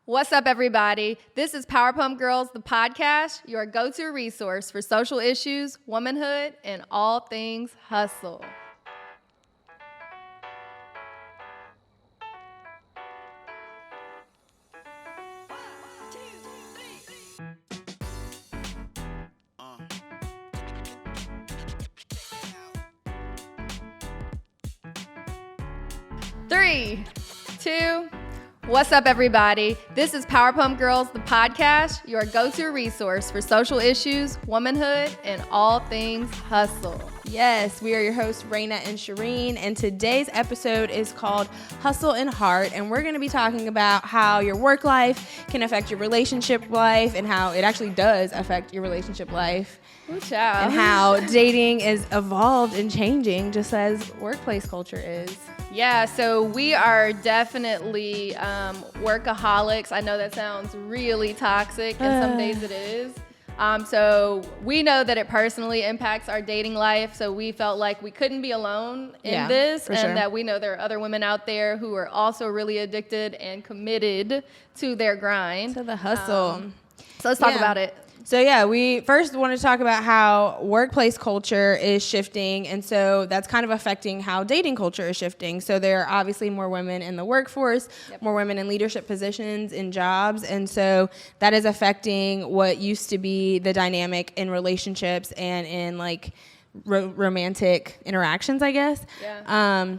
What's up, everybody? This is Power Pump Girls, the podcast, your go-to resource for social issues, womanhood, and all things hustle. Three, two, what's up, everybody? This is Power Pump Girls, the podcast, your go-to resource for social issues, womanhood, and all things hustle. Yes, we are your hosts, Raina and Sherin, and today's episode is called Hustle and Heart, and we're going to be talking about how your work life can affect your relationship life and how it actually does affect your relationship life. Ooh, child. And how dating is evolved and changing just as workplace culture is. Yeah, so we are definitely workaholics. I know that sounds really toxic, and some days it is. So we know that it personally impacts our dating life, so we felt like we couldn't be alone in this, and that we know there are other women out there who are also really addicted and committed to their grind. To the hustle. So let's talk about it. So we first want to talk about how workplace culture is shifting, and so that's kind of affecting how dating culture is shifting. So there are obviously more women in the workforce, more women in leadership positions, in jobs, and so that is affecting what used to be the dynamic in relationships and in like romantic interactions, I guess. Yeah.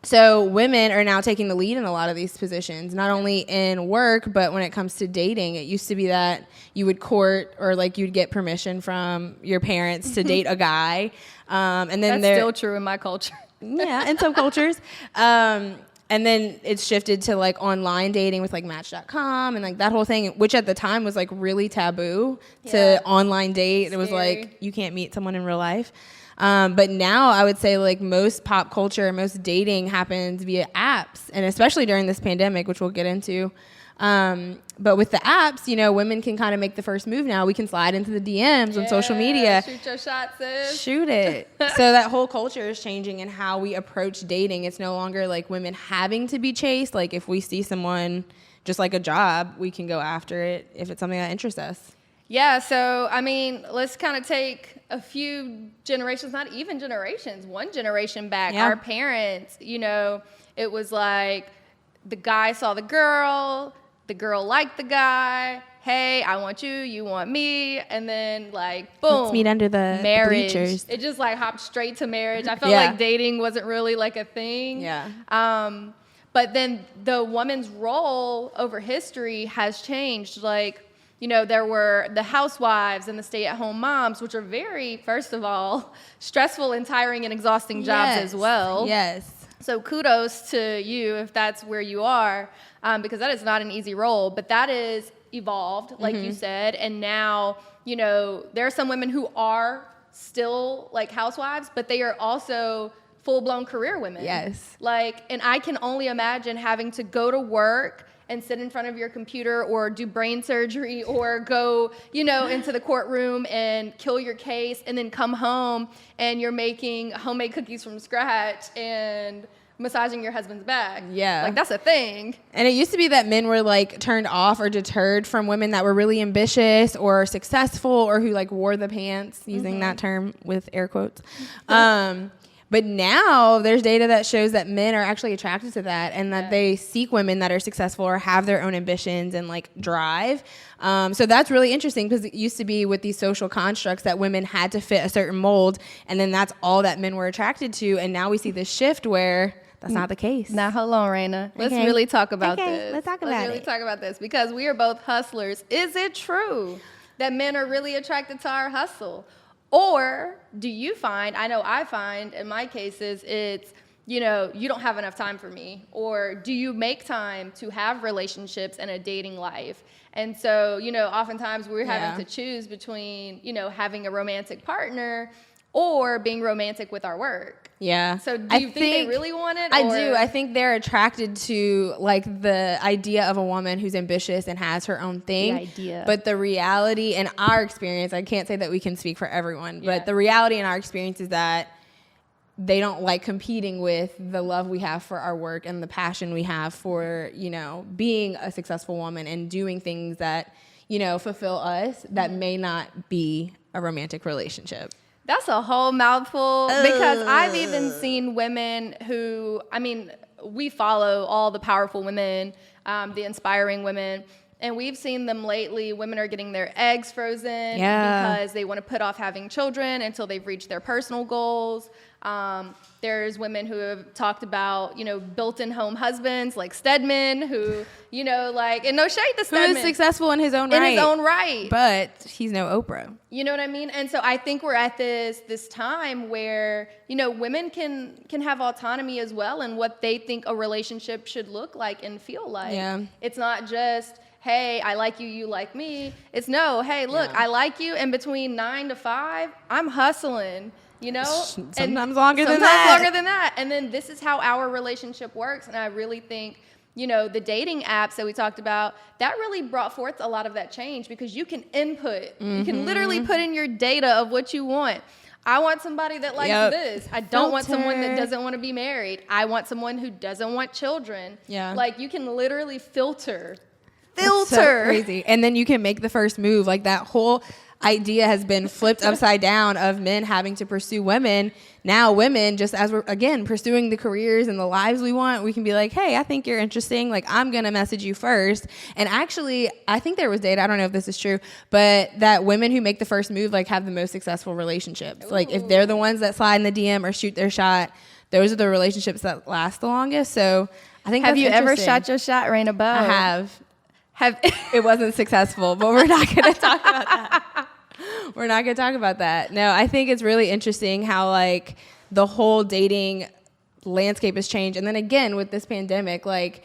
So women are now taking the lead in a lot of these positions, not only in work, but when it comes to dating. It used to be that you would court or like you'd get permission from your parents to date a guy. And then that's still true in my culture. Yeah, in some cultures. And then it's shifted to like online dating with like Match.com and like that whole thing, which at the time was like really taboo to online date. It was like you can't meet someone in real life. But now I would say like most pop culture, most dating happens via apps, and especially during this pandemic, which we'll get into. But with the apps, you know, women can kind of make the first move now. We can slide into the DMs on social media. Shoot your shot, sis. Shoot it. So that whole culture is changing in how we approach dating. It's no longer like women having to be chased. Like if we see someone just like a job, we can go after it if it's something that interests us. Yeah, so, I mean, let's kind of take a few generations, not even generations, one generation back. Our parents, you know, it was like the guy saw the girl liked the guy. Hey, I want you, you want me. And then, like, boom. Let's meet under the marriage. bleachers. It just, like, hopped straight to marriage. I felt like dating wasn't really, like, a thing. Yeah. But then the woman's role over history has changed, like, you know, there were the housewives and the stay-at-home moms, which are very, first of all, stressful and tiring and exhausting jobs as well. Yes. So kudos to you if that's where you are, because that is not an easy role. But that is evolved, like you said. And now, you know, there are some women who are still like housewives, but they are also full-blown career women. Yes. Like, and I can only imagine having to go to work and sit in front of your computer or do brain surgery or go, you know, into the courtroom and kill your case and then come home and you're making homemade cookies from scratch and massaging your husband's back. Yeah. Like, that's a thing. And it used to be that men were, like, turned off or deterred from women that were really ambitious or successful or who, like, wore the pants, using that term with air quotes. But now there's data that shows that men are actually attracted to that and that they seek women that are successful or have their own ambitions and like drive. So that's really interesting because it used to be with these social constructs that women had to fit a certain mold and then that's all that men were attracted to. And now we see this shift where that's not the case. Now, hold on, Raina. Let's really talk about this. Let's talk about it. Talk about this because we are both hustlers. Is it true that men are really attracted to our hustle? Or do you find, I know I find in my cases, it's, you know, you don't have enough time for me. Or do you make time to have relationships and a dating life? And so, you know, oftentimes we're having to choose between, you know, having a romantic partner or being romantic with our work. Yeah. So do you think they really want it? I do. I think they're attracted to like the idea of a woman who's ambitious and has her own thing. The idea. But the reality in our experience, I can't say that we can speak for everyone, but the reality in our experience is that they don't like competing with the love we have for our work and the passion we have for, you know, being a successful woman and doing things that, you know, fulfill us that may not be a romantic relationship. That's a whole mouthful, because I've even seen women who, I mean, we follow all the powerful women, the inspiring women, and we've seen them lately. Women are getting their eggs frozen because they want to put off having children until they've reached their personal goals. There's women who have talked about, you know, built-in home husbands like Stedman, who, you know, like, and no shade to Stedman. Who is successful in his own right. In his own right. But he's no Oprah. You know what I mean? And so I think we're at this time where, you know, women can have autonomy as well in what they think a relationship should look like and feel like. Yeah. It's not just, hey, I like you, you like me. It's no, hey, look, I like you, and between 9 to 5, I'm hustling. You know, sometimes longer than that. And then this is how our relationship works. And I really think, you know, the dating apps that we talked about, that really brought forth a lot of that change, because you can input, you can literally put in your data of what you want. I want somebody that likes this. I don't want someone that doesn't want to be married. I want someone who doesn't want children. Yeah. Like, you can literally filter. That's so crazy. And then you can make the first move. Like, that whole idea has been flipped upside down of men having to pursue women. Now women, just as we're, again, pursuing the careers and the lives we want, we can be like, hey, I think you're interesting. Like, I'm going to message you first. And actually, I think there was data, I don't know if this is true, but that women who make the first move, like, have the most successful relationships. Ooh. Like, if they're the ones that slide in the DM or shoot their shot, those are the relationships that last the longest. So I think Have you ever shot your shot, Raina Bow? I have. It wasn't successful, but we're not going to talk about that. We're not going to talk about that. No, I think it's really interesting how, like, the whole dating landscape has changed. And then again, with this pandemic, like,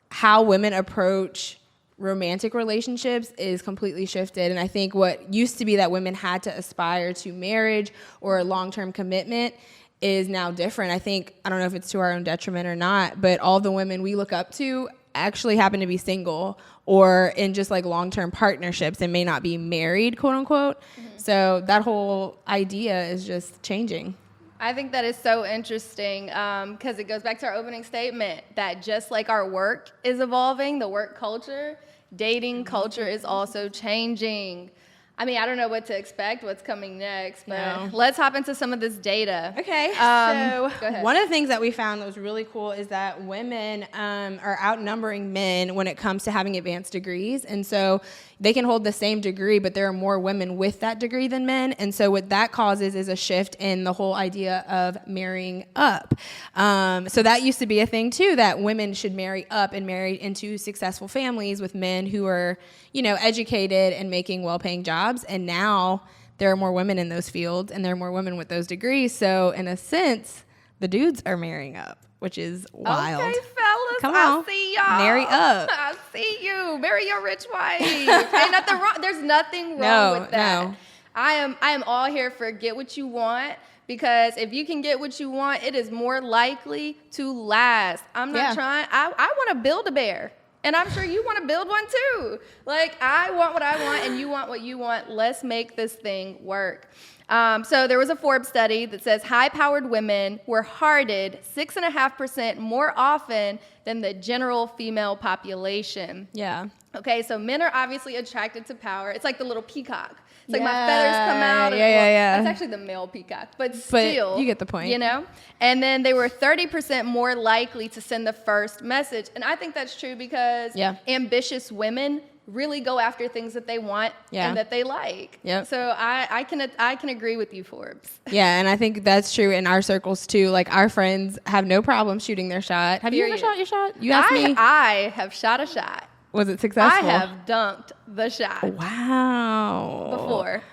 how women approach romantic relationships is completely shifted. And I think what used to be that women had to aspire to marriage or a long-term commitment is now different. I think, I don't know if it's to our own detriment or not, but all the women we look up to actually happen to be single or in just like long-term partnerships and may not be married, quote unquote. So that whole idea is just changing. I think that is so interesting, because it goes back to our opening statement that just like our work is evolving, the work culture, dating culture is also changing. I mean, I don't know what to expect, what's coming next, but let's hop into some of this data. Okay, so one of the things that we found that was really cool is that women are outnumbering men when it comes to having advanced degrees. And so they can hold the same degree, but there are more women with that degree than men. And so what that causes is a shift in the whole idea of marrying up. So that used to be a thing, too, that women should marry up and marry into successful families with men who are, you know, educated and making well-paying jobs. And now there are more women in those fields and there are more women with those degrees. So in a sense, the dudes are marrying up, which is wild. Okay, fellas, come on, I see y'all. Marry up. I see you. Marry your rich wife. Ain't nothing wrong. There's nothing wrong with that. No. I am all here for get what you want, because if you can get what you want, it is more likely to last. I'm not trying. I want to build a bear. And I'm sure you want to build one too. Like, I want what I want and you want what you want. Let's make this thing work. So there was a Forbes study that says high-powered women were hearted 6.5% more often than the general female population. Yeah. Okay, so men are obviously attracted to power. It's like the little peacock. It's like my feathers come out. Yeah. That's actually the male peacock, but still. You get the point. You know? And then they were 30% more likely to send the first message. And I think that's true because ambitious women really go after things that they want and that they like. Yep. So I can agree with you, Forbes. Yeah, and I think that's true in our circles too. Like, our friends have no problem shooting their shot. Have you ever shot your shot? You asked me. I have shot a shot. Was it successful? I have dunked the shot. Wow. Before.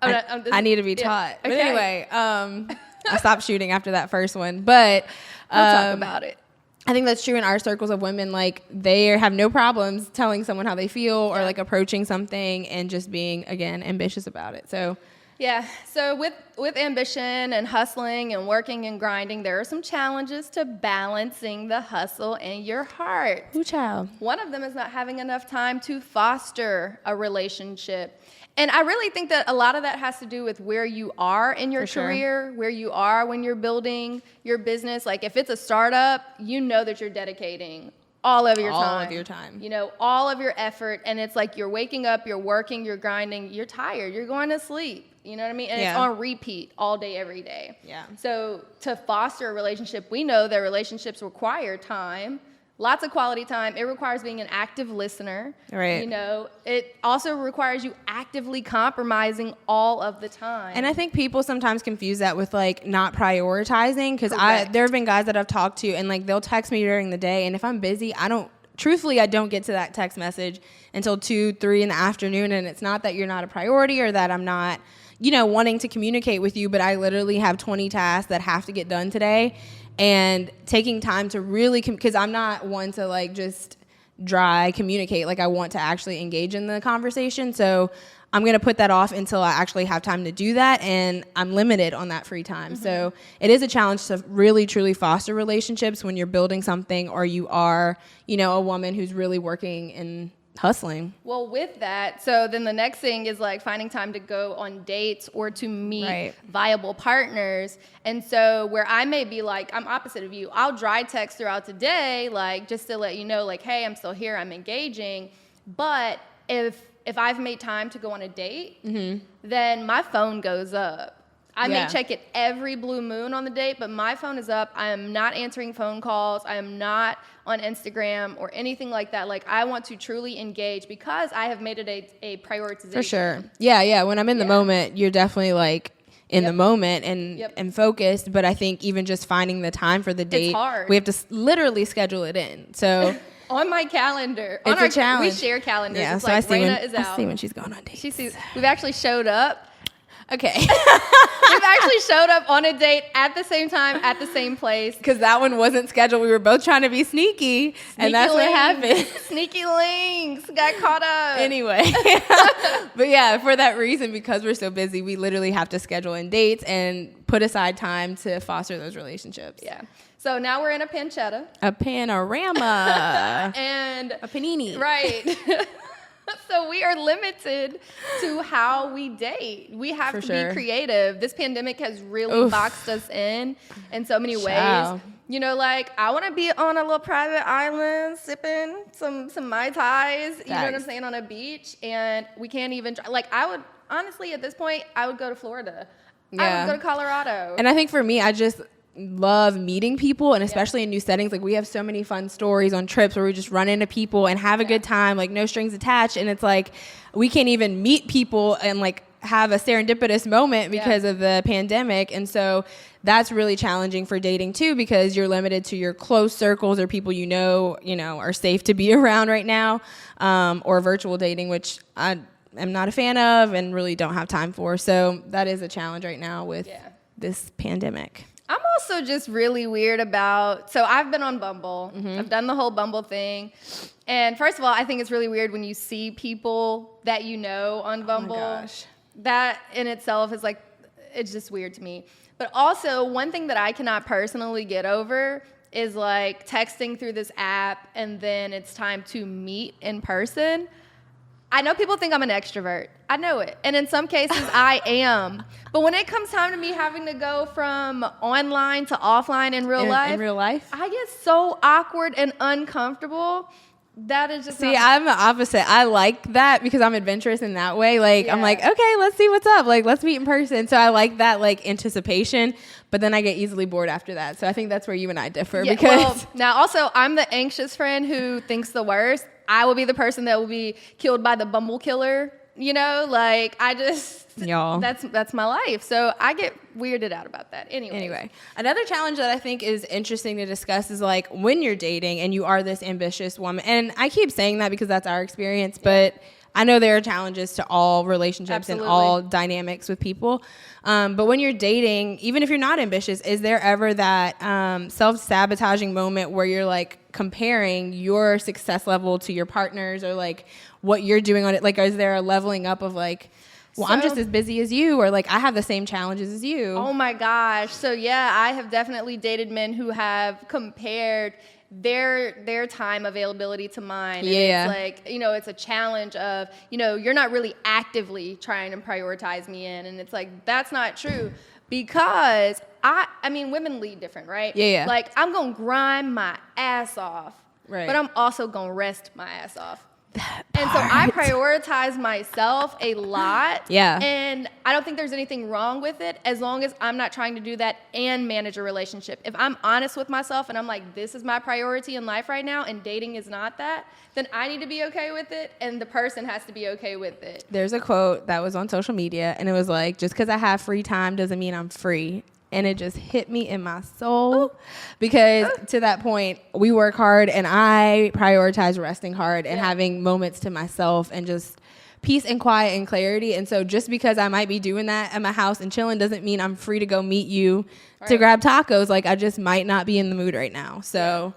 I need to be taught. Okay. But anyway, I stopped shooting after that first one. But we'll talk about it. I think that's true in our circles of women. Like, they have no problems telling someone how they feel or like approaching something and just being, again, ambitious about it. So Yeah. So with ambition and hustling and working and grinding, there are some challenges to balancing the hustle and your heart. Ooh, child. One of them is not having enough time to foster a relationship. And I really think that a lot of that has to do with where you are in your career, where you are when you're building your business. Like if it's a startup, you know that you're dedicating all of your time. All of your time. You know, all of your effort. And it's like you're waking up, you're working, you're grinding, you're tired, you're going to sleep. You know what I mean? And it's on repeat all day, every day. Yeah. So to foster a relationship, we know that relationships require time. Lots of quality time. It requires being an active listener. Right. You know, it also requires you actively compromising all of the time. And I think people sometimes confuse that with like not prioritizing, because there have been guys that I've talked to and like they'll text me during the day, and if I'm busy, I don't get to that text message until 2, 3 in the afternoon. And it's not that you're not a priority or that I'm not, you know, wanting to communicate with you, but I literally have 20 tasks that have to get done today. And taking time to really, because I'm not one to like just dry communicate. Like I want to actually engage in the conversation. So I'm going to put that off until I actually have time to do that. And I'm limited on that free time. Mm-hmm. So it is a challenge to really, truly foster relationships when you're building something, or you are, you know, a woman who's really working and hustling. Well, with that, so then the next thing is like finding time to go on dates or to meet viable partners. And so where I may be like, I'm opposite of you. I'll dry text throughout the day, like just to let you know, like, hey, I'm still here, I'm engaging. But if I've made time to go on a date, then my phone goes up. I may check it every blue moon on the date, but my phone is up. I am not answering phone calls. I am not on Instagram or anything like that. Like, I want to truly engage because I have made it a prioritization. For sure. Yeah. When I'm in the moment, you're definitely like in the moment and focused. But I think even just finding the time for the date, it's hard. We have to literally schedule it in. So on my calendar, it's a challenge. We share calendars. Yeah, it's so like Raina is out. I see when she's going on dates. She sees. We've actually showed up. Okay. We've actually showed up on a date at the same time, at the same place. Because that one wasn't scheduled. We were both trying to be sneaky and that's what happened. Sneaky links. Got caught up. Anyway. But yeah, for that reason, because we're so busy, we literally have to schedule in dates and put aside time to foster those relationships. Yeah. So now we're in a pancetta. A panorama. And a panini. Right. So we are limited to how we date. We have to be creative. This pandemic has really boxed us in so many ways. You know, like, I want to be on a little private island sipping some Mai Tais, you know what I'm saying, on a beach, and we can't even, like, I would, honestly, at this point, I would go to Florida. Yeah. I would go to Colorado. And I think for me, I just love meeting people, and especially in new settings. Like, we have so many fun stories on trips where we just run into people and have a good time, like no strings attached. And it's like, we can't even meet people and like have a serendipitous moment because of the pandemic. And so that's really challenging for dating too, because you're limited to your close circles or people you know are safe to be around right now, or virtual dating, which I am not a fan of and really don't have time for. So that is a challenge right now with this pandemic. I'm also just really weird about, so I've been on Bumble. I've done the whole Bumble thing. And first of all, I think it's really weird when you see people that you know on Bumble. Oh my gosh. That in itself is like, it's just weird to me. But also, one thing that I cannot personally get over is like texting through this app and then it's time to meet in person. I know people think I'm an extrovert. I know it. And in some cases, I am. But when it comes time to me having to go from online to offline in real life, I get so awkward and uncomfortable. That is just I'm the opposite. I like that because I'm adventurous in that way. Like, I'm like, okay, let's see what's up. Like, let's meet in person. So I like that, like, anticipation. But then I get easily bored after that. So I think that's where you and I differ. Yeah, because well, now also, I'm the anxious friend who thinks the worst. I will be the person that will be killed by the Bumble killer. You know, like, I just, that's my life. So I get weirded out about that. Anyway, another challenge that I think is interesting to discuss is like when you're dating and you are this ambitious woman. And I keep saying that because that's our experience, but I know there are challenges to all relationships and all dynamics with people. But when you're dating, even if you're not ambitious, is there ever that self-sabotaging moment where you're like comparing your success level to your partner's, or like what you're doing on it? Like, is there a leveling up of like well, I'm just as busy as you, or like I have the same challenges as you. Oh my gosh. So yeah, I have definitely dated men who have compared their time availability to mine. And Yeah. it's like, you know, it's a challenge of, you know, you're not really actively trying to prioritize me in. And it's like, that's not true. Because I mean, women lead different, right? Yeah. Like, I'm going to grind my ass off, Right. but I'm also going to rest my ass off. And so I prioritize myself a lot. Yeah. And I don't think there's anything wrong with it as long as I'm not trying to do that and manage a relationship. If I'm honest with myself and I'm like, this is my priority in life right now and dating is not that, then I need to be okay with it and the person has to be okay with it. There's a quote that was on social media and it was like, just because I have free time doesn't mean I'm free. And it just hit me in my soul because to that point, we work hard and I prioritize resting hard and having moments to myself and just peace and quiet and clarity. And so just because I might be doing that at my house and chilling doesn't mean I'm free to go meet you to grab tacos. Like, I just might not be in the mood right now. So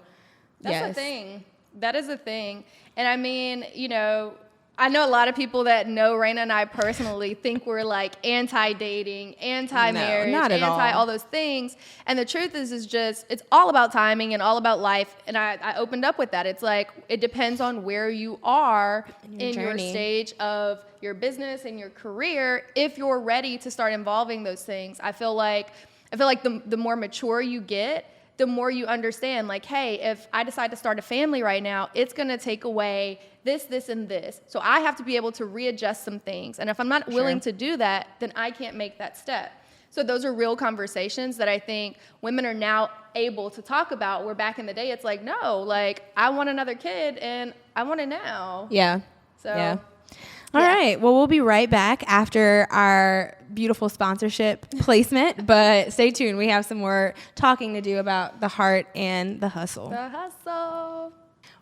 That's a thing. That is a thing. And I mean, you know, I know a lot of people that know Raina and I personally think we're like anti-dating, anti-marriage, no, not at all those things. And the truth is just, it's all about timing and all about life. And I opened up with that. It's like, it depends on where you are in your stage of your business and your career. If you're ready to start involving those things, I feel like the more mature you get, the more you understand, like, hey, if I decide to start a family right now, it's going to take away this, this, and this. So I have to be able to readjust some things. And if I'm not willing to do that, then I can't make that step. So those are real conversations that I think women are now able to talk about, where back in the day, it's like, no, like, I want another kid and I want it now. Yeah. So. Yeah. All right. Well, we'll be right back after our beautiful sponsorship placement, but stay tuned. We have some more talking to do about the heart and the hustle. The hustle.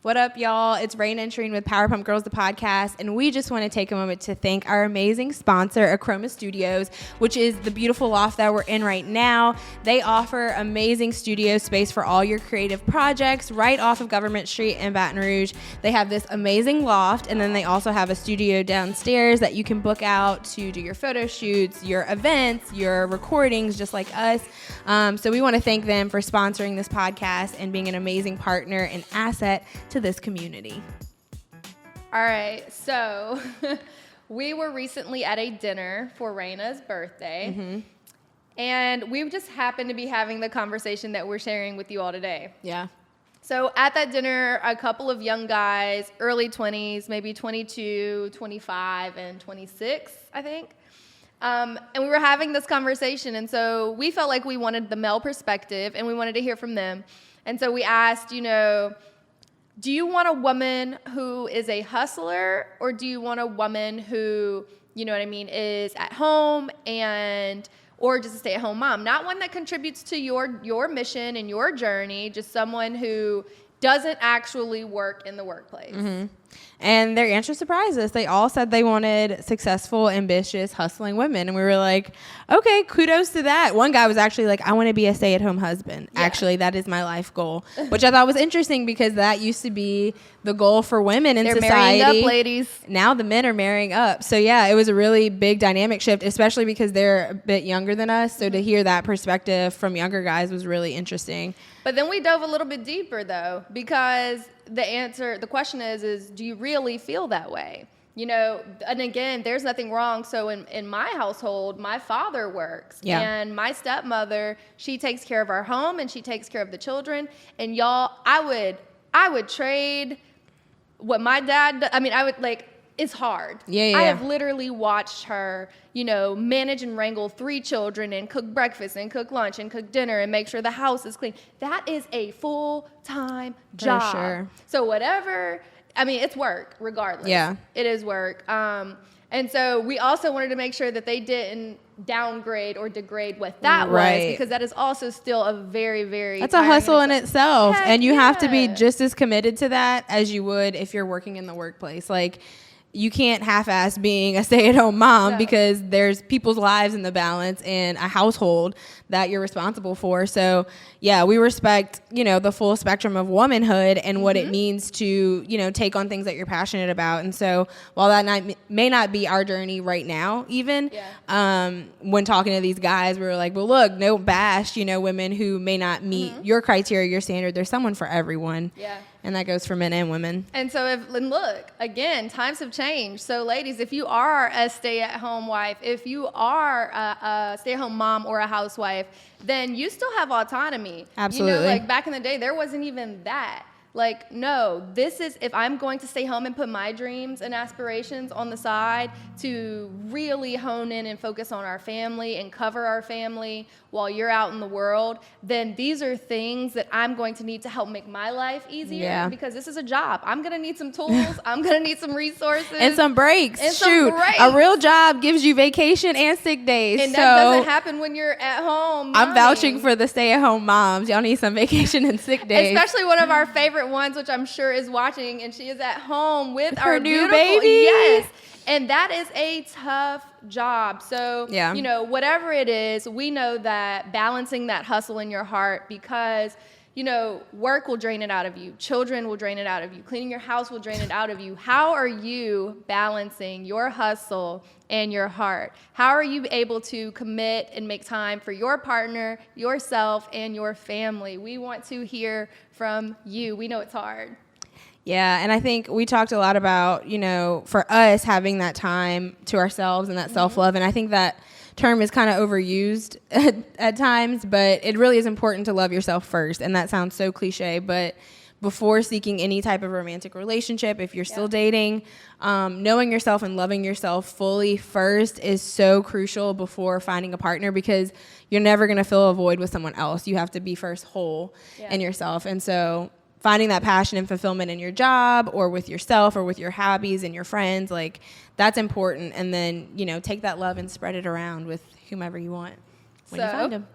What up, y'all? It's Raina and Sherin with Power Pump Girls, the podcast, and we just want to take a moment to thank our amazing sponsor, Acroma Studios, which is the beautiful loft that we're in right now. They offer amazing studio space for all your creative projects right off of Government Street in Baton Rouge. They have this amazing loft, and then they also have a studio downstairs that you can book out to do your photo shoots, your events, your recordings, just like us. So we want to thank them for sponsoring this podcast and being an amazing partner and asset to this community. All right, so we were recently at a dinner for Raina's birthday, and we just happened to be having the conversation that we're sharing with you all today. Yeah. So at that dinner, a couple of young guys, early 20s, maybe 22, 25, and 26, I think. And we were having this conversation, and so we felt like we wanted the male perspective, and we wanted to hear from them. And so we asked, you know, do you want a woman who is a hustler, or do you want a woman who, you know what I mean, is at home or just a stay-at-home mom? Not one that contributes to your mission and your journey, just someone who doesn't actually work in the workplace. Mm-hmm. And their answer surprised us. They all said they wanted successful, ambitious, hustling women. And we were like, okay, kudos to that. One guy was actually like, I want to be a stay-at-home husband. Yeah. Actually, that is my life goal, which I thought was interesting because that used to be the goal for women in society. They're marrying up, ladies. Now the men are marrying up. So yeah, it was a really big dynamic shift, especially because they're a bit younger than us. So to hear that perspective from younger guys was really interesting. But then we dove a little bit deeper, though, because the question is do you really feel that way? You know, and again, there's nothing wrong. So in my household, my father works. Yeah. And my stepmother, she takes care of our home and she takes care of the children. And y'all, I would trade what my dad, it's hard. Yeah. I have literally watched her, you know, manage and wrangle 3 children and cook breakfast and cook lunch and cook dinner and make sure the house is clean. That is a full-time job. For sure. So whatever, I mean, it's work regardless. Yeah. It is work. And so we also wanted to make sure that they didn't downgrade or degrade what that was, because that is also still a very, very... That's a hustle in itself. Heck and you have to be yeah. just as committed to that as you would if you're working in the workplace. Like, you can't half-ass being a stay-at-home mom No. because there's people's lives in the balance and a household that you're responsible for. So yeah, we respect, the full spectrum of womanhood and what it means to, take on things that you're passionate about. And so while that may not be our journey right now, even when talking to these guys, we were like, well, look, no bash, women who may not meet your criteria, your standard. There's someone for everyone. Yeah. And that goes for men and women. And so and look, again, times have changed. So ladies, if you are a stay-at-home wife, if you are a stay-at-home mom or a housewife, then you still have autonomy. Absolutely. Like back in the day, there wasn't even that. Like, no, this is, if I'm going to stay home and put my dreams and aspirations on the side to really hone in and focus on our family and cover our family while you're out in the world, then these are things that I'm going to need to help make my life easier because this is a job. I'm going to need some tools. I'm going to need some resources. And some breaks. And Shoot, some breaks. A real job gives you vacation and sick days. And so that doesn't happen when you're at home. I'm momming. vouching for the stay-at-home moms. Y'all need some vacation and sick days. Especially one of our favorite ones, which I'm sure is watching, and she is at home with her our new beautiful, baby. Yes. And that is a tough job. So, whatever it is, we know that balancing that hustle in your heart, because, work will drain it out of you. Children will drain it out of you. Cleaning your house will drain it out of you. How are you balancing your hustle and your heart? How are you able to commit and make time for your partner, yourself, and your family? We want to hear from you. We know it's hard. Yeah, and I think we talked a lot about, for us having that time to ourselves and that self-love, and I think that term is kind of overused at times, but it really is important to love yourself first, and that sounds so cliche, but before seeking any type of romantic relationship, if you're still dating, knowing yourself and loving yourself fully first is so crucial before finding a partner, because you're never going to fill a void with someone else. You have to be first whole in yourself, and so finding that passion and fulfillment in your job or with yourself or with your hobbies and your friends, like that's important. And then, take that love and spread it around with whomever you want when you find them.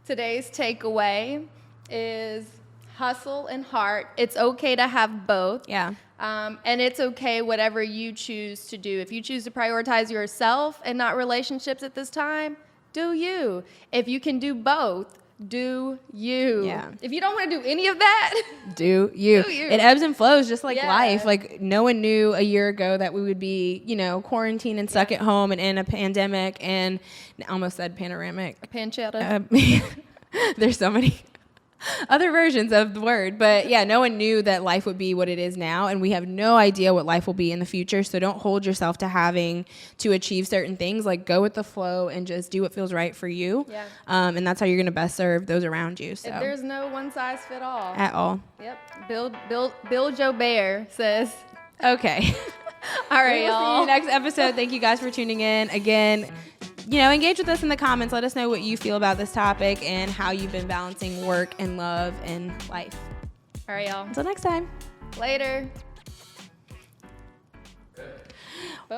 Today's takeaway is hustle and heart. It's okay to have both. Yeah. And it's okay whatever you choose to do. If you choose to prioritize yourself and not relationships at this time, do you. If you can do both, do you. Yeah. If you don't want to do any of that, do you. It ebbs and flows just like life. Like no one knew a year ago that we would be, quarantined and stuck at home and in a pandemic, and I almost said panoramic. A pancetta. There's so many other versions of the word, but yeah, no one knew that life would be what it is now, and we have no idea what life will be in the future. So don't hold yourself to having to achieve certain things. Like go with the flow and just do what feels right for you. Yeah. And that's how you're going to best serve those around you. So There's no one size fit all at all. Yep. Bill Joe Bear says. Okay. All right, We'll y'all. see you next episode. Thank you guys for tuning in. Again, engage with us in the comments. Let us know what you feel about this topic and how you've been balancing work and love and life. All right, y'all. Until next time. Later.